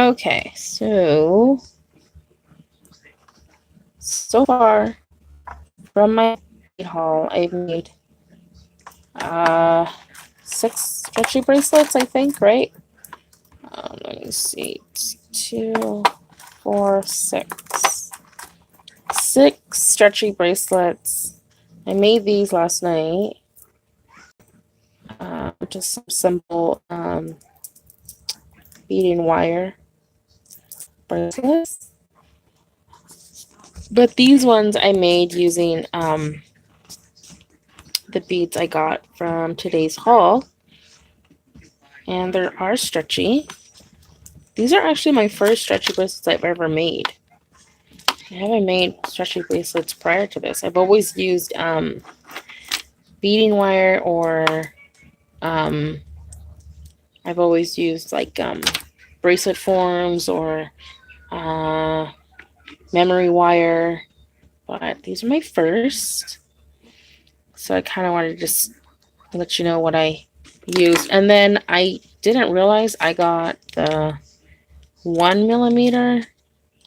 Okay, so far from my bead haul, I've made uh 6 stretchy bracelets, I think, right? Let me see. It's 2, 4, 6. 6 stretchy bracelets. I made these last night. Just some simple beading wire bracelets. But these ones I made using the beads I got from today's haul. And they are stretchy. These are actually my first stretchy bracelets I've ever made. I haven't made stretchy bracelets prior to this. I've always used beading wire, or I've always used like bracelet forms, or memory wire. But these are my first. So I kind of wanted to just let you know what I used. And then I didn't realize I got the 1mm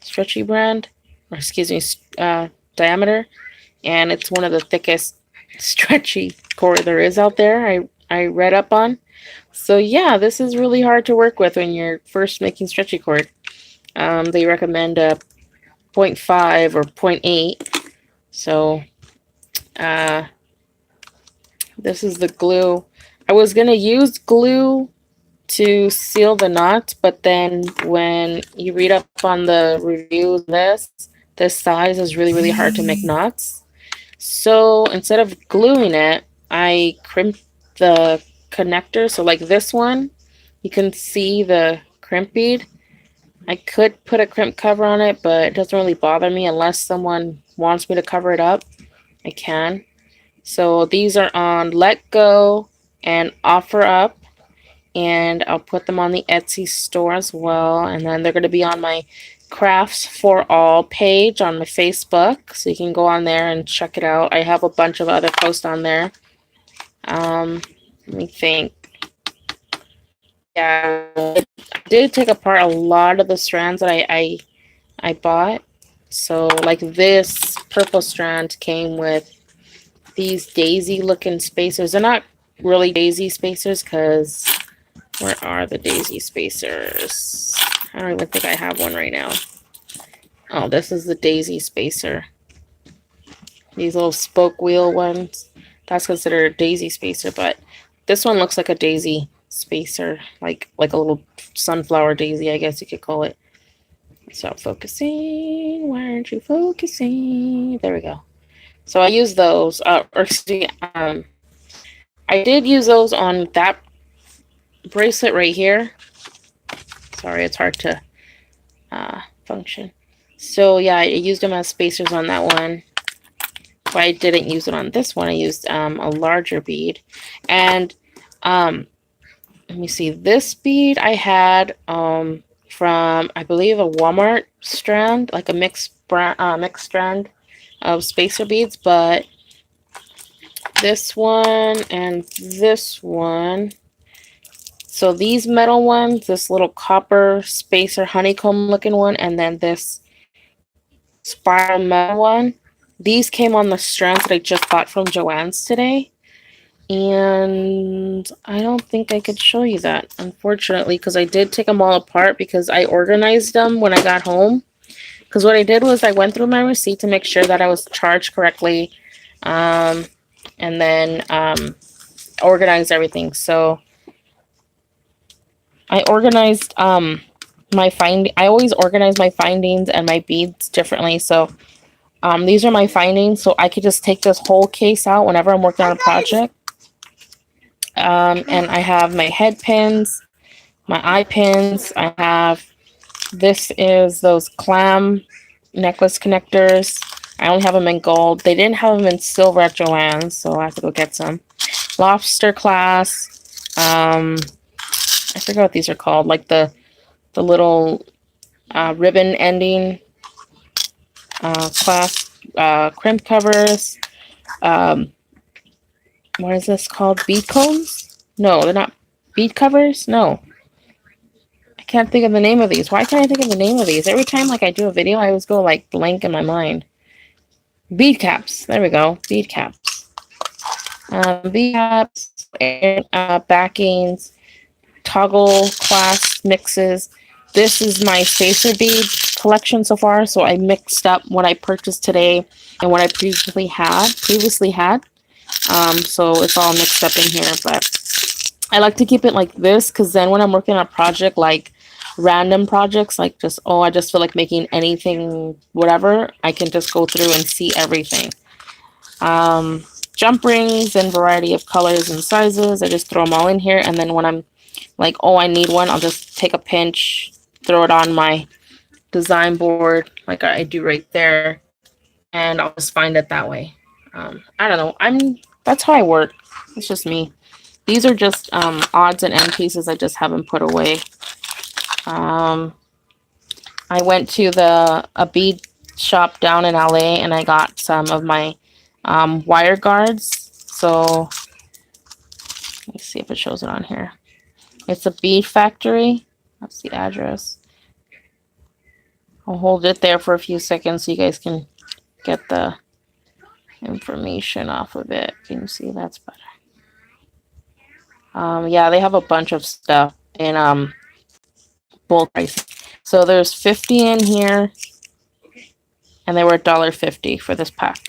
stretchy brand, or excuse me, diameter, and it's one of the thickest stretchy cord there is out there. I read up on. So yeah, this is really hard to work with when you're first making stretchy cord. They recommend a 0.5 or 0.8. So this is the glue. I was gonna use glue to seal the knots, but then when you read up on the reviews, this size is really hard to make knots. So instead of gluing it, I crimped the connector. So like this one, you can see the crimp bead. I could put a crimp cover on it, but it doesn't really bother me unless someone wants me to cover it up. I can. So these are on Let Go and OfferUp, and I'll put them on the Etsy store as well. And then they're going to be on my Crafts for All page on my Facebook, so you can go on there and check it out. I have a bunch of other posts on there. Let me think. Yeah, I did take apart a lot of the strands that I bought. So like this purple strand came with these daisy looking spacers. They're not really daisy spacers, because where are the daisy spacers? I don't even think I have one right now. Oh, this is the daisy spacer. These little spoke wheel ones. That's considered a daisy spacer, but this one looks like a daisy spacer, like a little sunflower daisy, I guess you could call it. Stop focusing. Why aren't you focusing? There we go. So I use those. I did use those on that bracelet right here. Sorry, it's hard to function. So yeah, I used them as spacers on that one. But I didn't use it on this one. I used a larger bead. And let me see. This bead I had from, I believe, a Walmart strand, like a mixed strand of spacer beads. But this one and this one. So these metal ones, this little copper spacer honeycomb looking one, and then this spiral metal one, these came on the strands that I just bought from Joann's today. And I don't think I could show you that, unfortunately, because I did take them all apart because I organized them when I got home. Because what I did was I went through my receipt to make sure that I was charged correctly, and then organized everything. So I organized I always organize my findings and my beads differently. So these are my findings, so I could just take this whole case out whenever I'm working on a project. And I have my head pins, my eye pins. I have, this is those clam necklace connectors. I only have them in gold. They didn't have them in silver at Joann's, so I have to go get some. Lobster class. I forget what these are called, like the little ribbon ending clasp crimp covers. What is this called? Bead combs? No, they're not bead covers. No, I can't think of the name of these. Why can't I think of the name of these? Every time like I do a video, I always go like blank in my mind. Bead caps. There we go. Bead caps. Bead caps, backings, toggle clasp mixes. This is my spacer bead collection so far. So I mixed up what I purchased today and what I previously had. So it's all mixed up in here, but I like to keep it like this because then when I'm working on a project, like random projects, like just, oh, I just feel like making anything, whatever, I can just go through and see everything. Jump rings in variety of colors and sizes. I just throw them all in here. And then when I'm like, oh, I need one, I'll just take a pinch, throw it on my design board like I do right there. And I'll just find it that way. I don't know. That's how I work. It's just me. These are just odds and end pieces I just haven't put away. I went to a bead shop down in LA and I got some of my wire guards. So let me see if it shows it on here. It's a bead factory. That's the address. I'll hold it there for a few seconds so you guys can get the information off of it. Can you see? That's better. Yeah, they have a bunch of stuff in bulk pricing. So there's 50 in here, and they were $1.50 for this pack.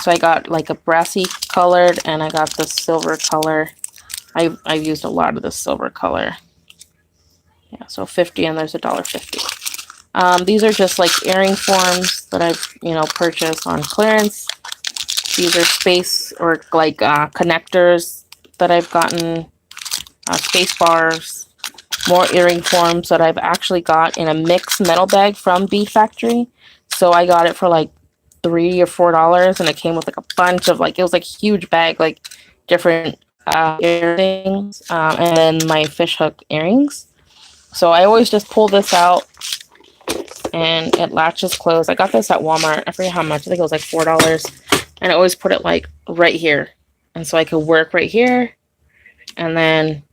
So I got like a brassy colored, and I got the silver color. I've used a lot of the silver color. Yeah, so 50, and there's $1.50. These are just like earring forms that I've purchased on clearance. These are space or like connectors that I've gotten. Space bars, more earring forms that I've actually got in a mixed metal bag from Bead Factory. So I got it for like $3 or $4, and it came with like a bunch of it was like a huge bag, like different earrings, and then my fishhook earrings. So I always just pull this out, and it latches closed. I got this at Walmart. I forget how much. I think it was like $4, and I always put it like right here, and so I could work right here, and then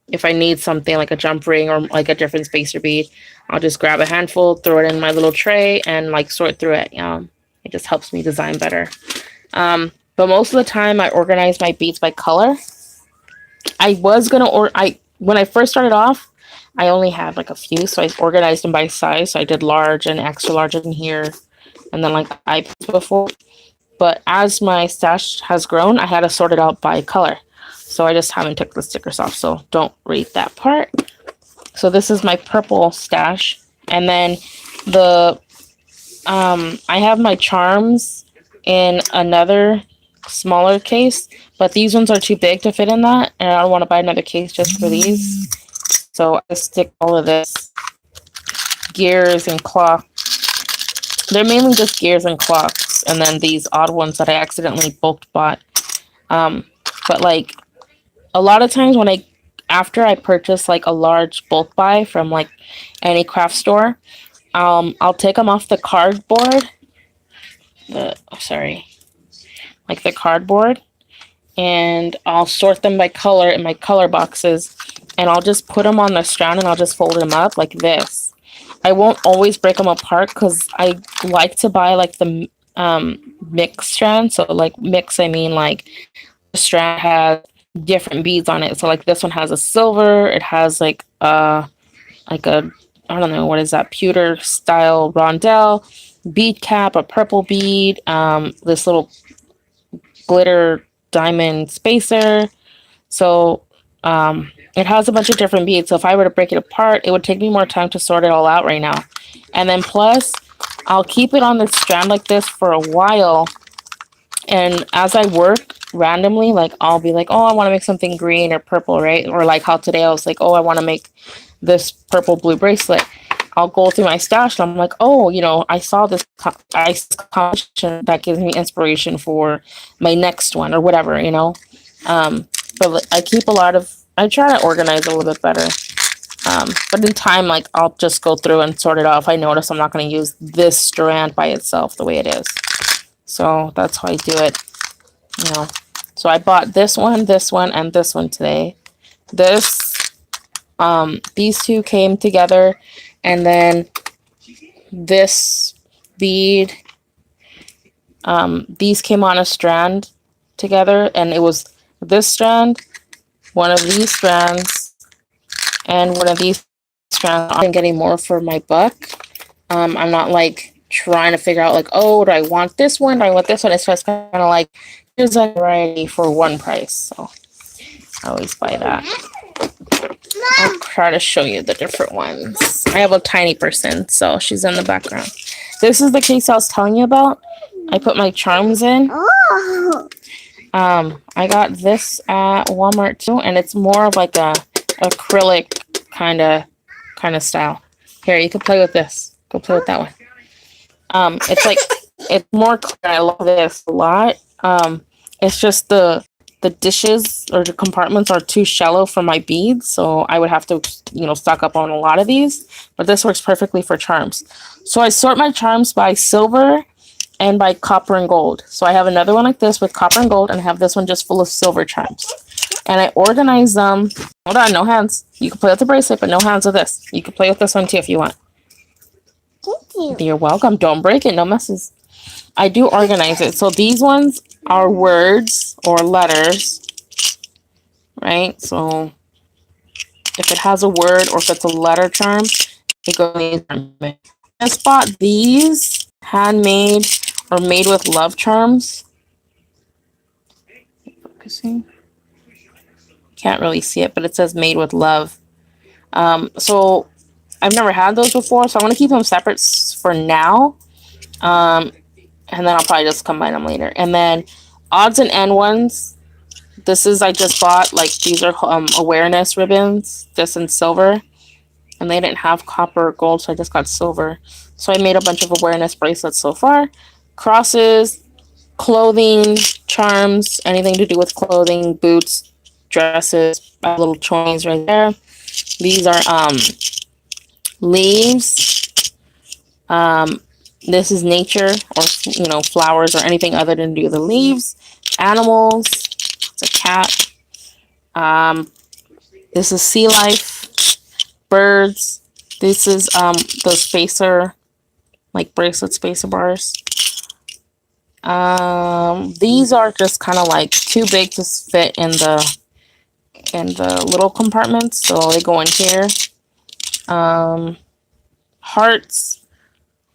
if I need something like a jump ring or like a different spacer bead, I'll just grab a handful, throw it in my little tray, and like sort through it. It just helps me design better. But most of the time, I organize my beads by color. When I first started off, I only had like a few, so I organized them by size. So I did large and extra large in here, and then like I before. But as my stash has grown, I had to sort it out by color. So I just haven't took the stickers off, so don't read that part. So this is my purple stash. And then I have my charms in another smaller case, but these ones are too big to fit in that, and I don't want to buy another case just for these. So I stick all of this. Gears and clocks. They're mainly just gears and clocks, and then these odd ones that I accidentally bulk bought. But like a lot of times after I purchase like a large bulk buy from like any craft store, I'll take them off the cardboard. Like the cardboard, and I'll sort them by color in my color boxes, and I'll just put them on the strand, and I'll just fold them up like this. I won't always break them apart because I like to buy like the mix strand. So like mix, I mean like the strand has different beads on it. So like this one has a silver, it has like a I don't know, what is that, pewter style rondelle, bead cap, a purple bead, this little glitter diamond spacer. So it has a bunch of different beads. So if I were to break it apart, it would take me more time to sort it all out right now. And then plus I'll keep it on the strand like this for a while, and as I work randomly, like I'll be like, oh, I want to make something green or purple, right? Or like how today I was like, oh, I want to make this purple blue bracelet. I'll go through my stash and I'm like, oh, I saw this ice competition that gives me inspiration for my next one or whatever, But I try to organize a little bit better. But in time, like I'll just go through and sort it out if I notice I'm not going to use this strand by itself the way it is. So that's how I do it, So I bought this one, and this one today. This These two came together, and then this bead, these came on a strand together, and it was this strand, one of these strands, and one of these strands. I'm getting more for my buck. I'm not like trying to figure out like, oh, do I want this one? Do I want this one? It's just kind of like, here's a variety for one price. So I always buy that. I'll try to show you the different ones. I have a tiny person, so she's in the background. This is the case I was telling you about. I put my charms in. I got this at Walmart too, and it's more of like a acrylic kind of style. Here, you can play with this. Go play with that one. It's like it's more clear. I love this a lot. It's just the dishes or the compartments are too shallow for my beads, so I would have to, stock up on a lot of these. But this works perfectly for charms. So I sort my charms by silver and by copper and gold. So I have another one like this with copper and gold, and I have this one just full of silver charms. And I organize them. Hold on, no hands. You can play with the bracelet, but no hands with this. You can play with this one too if you want. Thank you. You're welcome. Don't break it. No messes. I do organize it. So these ones are words or letters, right? So if it has a word or if it's a letter charm, it goes in these. I just bought these handmade or made with love charms. Focusing. Can't really see it, but it says made with love. So I've never had those before, so I'm gonna keep them separate for now. And then I'll probably just combine them later. And then odds and end ones. This is I just bought, like, these are awareness ribbons, just in silver. And they didn't have copper or gold, so I just got silver. So I made a bunch of awareness bracelets so far. Crosses, clothing, charms, anything to do with clothing, boots, dresses, little chains right there. These are leaves. This is nature, or flowers, or anything other than do with the leaves. Animals. It's a cat. This is sea life. Birds. This is the spacer, like bracelet spacer bars. These are just kind of like too big to fit in the little compartments, so they go in here. Hearts.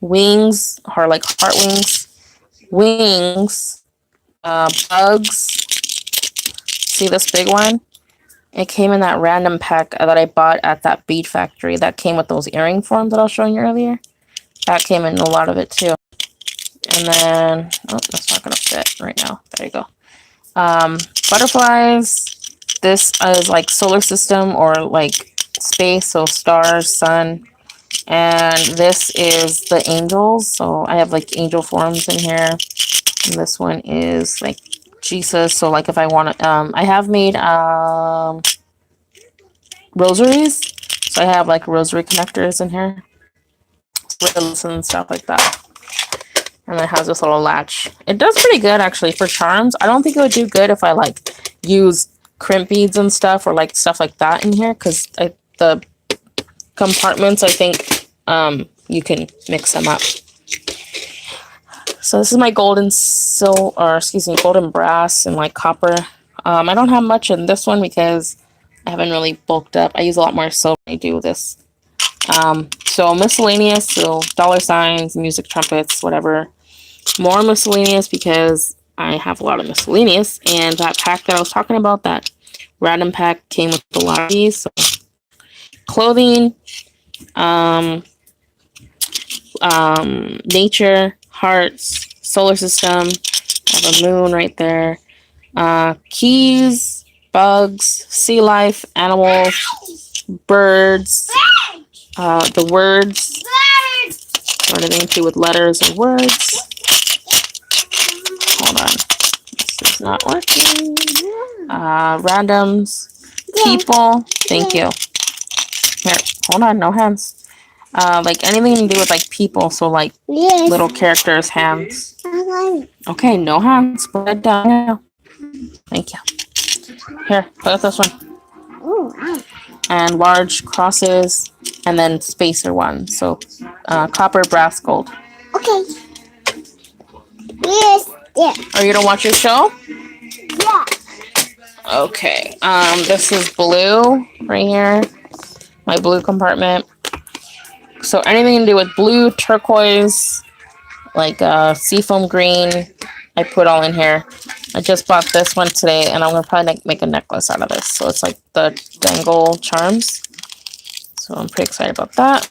Wings are like heart wings, bugs. See this big one? It came in that random pack that I bought at that bead factory that came with those earring forms that I was showing you earlier. That came in a lot of it too. And then, oh, that's not gonna fit right now. There you go. Butterflies. This is like solar system or like space, so stars, sun. And this is the angels. So I have like angel forms in here. And this one is like Jesus. So like if I want to, I have made rosaries. So I have like rosary connectors in here. Ribbons and stuff like that. And it has this little latch. It does pretty good actually for charms. I don't think it would do good if I like use crimp beads and stuff or like stuff like that in here. Because the compartments, I think you can mix them up. So this is my golden golden brass and like copper. I don't have much in this one because I haven't really bulked up. I use a lot more silver when I do this. So miscellaneous, so dollar signs, music, trumpets, whatever. More miscellaneous because I have a lot of miscellaneous, and that pack that I was talking about, that random pack, came with a lot of these. So clothing, nature, hearts, solar system. I have a moon right there. Keys, bugs, sea life, animals, birds, the words, or anything to do with letters or words. Hold on, this is not working. Randoms, people. Thank you. Here, hold on, no hands. Like anything to do with like people, so like little characters' hands. Okay, no hands. Put it down now. Thank you. Here, put this one. and large crosses, and then spacer ones. So copper, brass, gold. Okay. Yes. Yeah. Are you gonna watch your show? Yeah. Okay. This is blue right here. My blue compartment. So anything to do with blue, turquoise, like seafoam green, I put all in here. I just bought this one today, and I'm gonna probably make a necklace out of this. So it's like the dangle charms. So I'm pretty excited about that.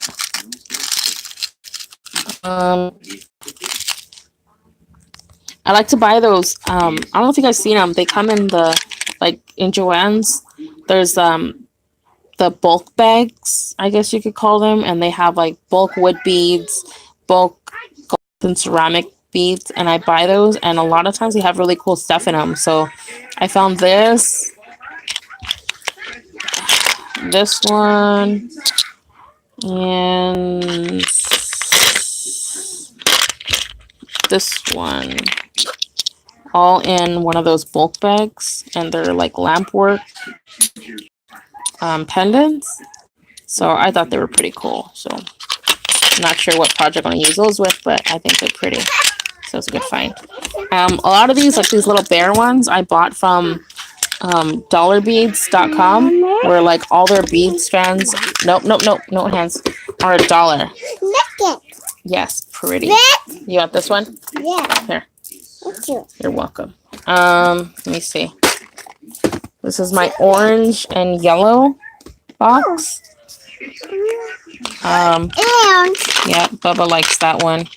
I like to buy those. I don't know if you guys seen them. They come in the in Joann's. There's the bulk bags, I guess you could call them, and they have like bulk wood beads, bulk gold and ceramic beads, and I buy those, and a lot of times they have really cool stuff in them. So I found this one, and this one, all in one of those bulk bags, and they're like lamp work pendants. So I thought they were pretty cool. So I'm not sure what project I'm gonna use those with, but I think they're pretty. So it's a good find. A lot of these, like these little bear ones, I bought from dollarbeads.com, where like all their bead strands, no hands, are $1. Look it. Yes, pretty. You want this one? Yeah. Here. Thank you. You're welcome. Let me see. This is my orange and yellow box. And Yeah, Bubba likes that one.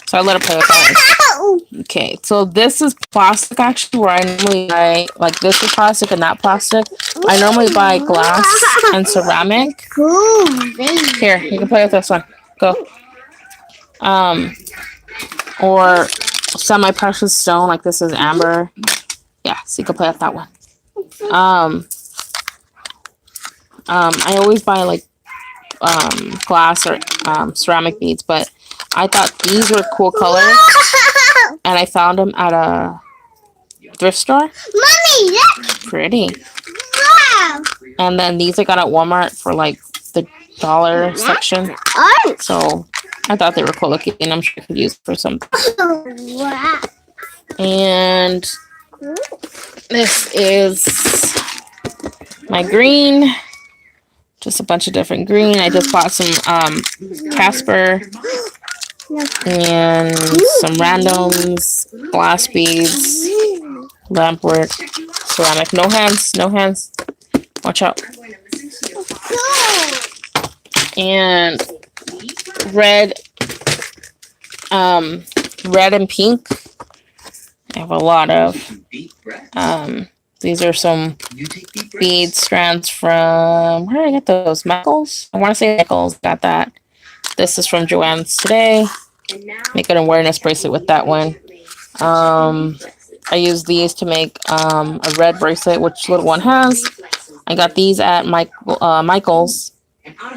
So I let her play with that one. Okay, so this is plastic actually, where I normally buy, like this is plastic and that plastic. I normally buy glass and ceramic. cool, baby. Here, you can play with this one. Go. Or semi-precious stone, like this is amber. Yeah, so you can play with that one. I always buy like glass or ceramic beads, but I thought these were cool colors, and I found them at a thrift store. Mommy, look. Pretty. Wow. And then these I got at Walmart for like the dollar section. Oh. So I thought they were cool looking, and I'm sure I could use for something. Wow. And this is my green. Just a bunch of different green. I just bought some Casper and some randoms, glass beads, lamp work, ceramic. No hands, no hands. Watch out. And red, red and pink. I have a lot of. These are some bead strands from, where did I get those? Michaels? I want to say Michaels. Got that. This is from Joann's today. Make an awareness bracelet with that one. I use these to make a red bracelet, which little one has. I got these at Michaels.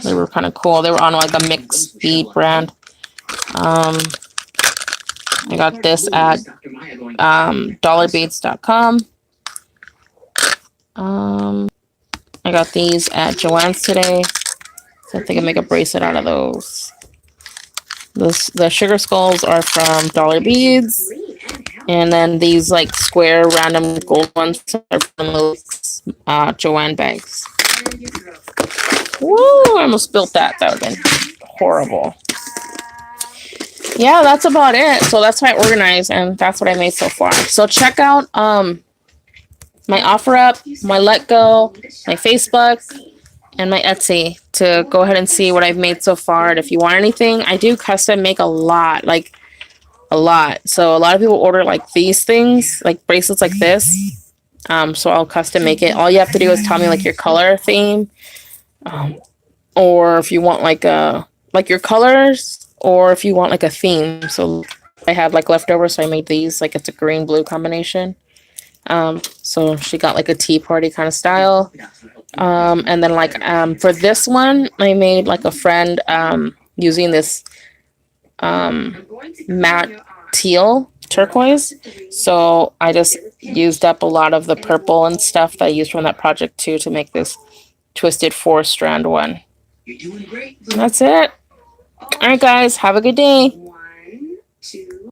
They were kind of cool. They were on like a mixed bead brand. I got this at dollarbeads.com. I got these at Joann's today. So I think I make a bracelet out of those. The sugar skulls are from Dollar Beads. And then these like square random gold ones are from those Joann bags. Woo! I almost spilled that. That would have been horrible. Yeah, that's about it. So that's how I organize, and that's what I made so far. So check out my OfferUp, my Letgo, my Facebook, and my Etsy to go ahead and see what I've made so far. And if you want anything, I do custom make a lot, like a lot. So a lot of people order like these things, like bracelets like this. So I'll custom make it. All you have to do is tell me like your color theme, or if you want like your colors, or if you want like a theme. So I have like leftovers, so I made these like it's a green blue combination. So she got like a tea party kind of style. And then like for this one, I made like a friend using this matte teal turquoise. So I just used up a lot of the purple and stuff that I used from that project too to make this twisted 4-strand one. You're doing great. And that's it. All right, guys, have a good day. 1, 2.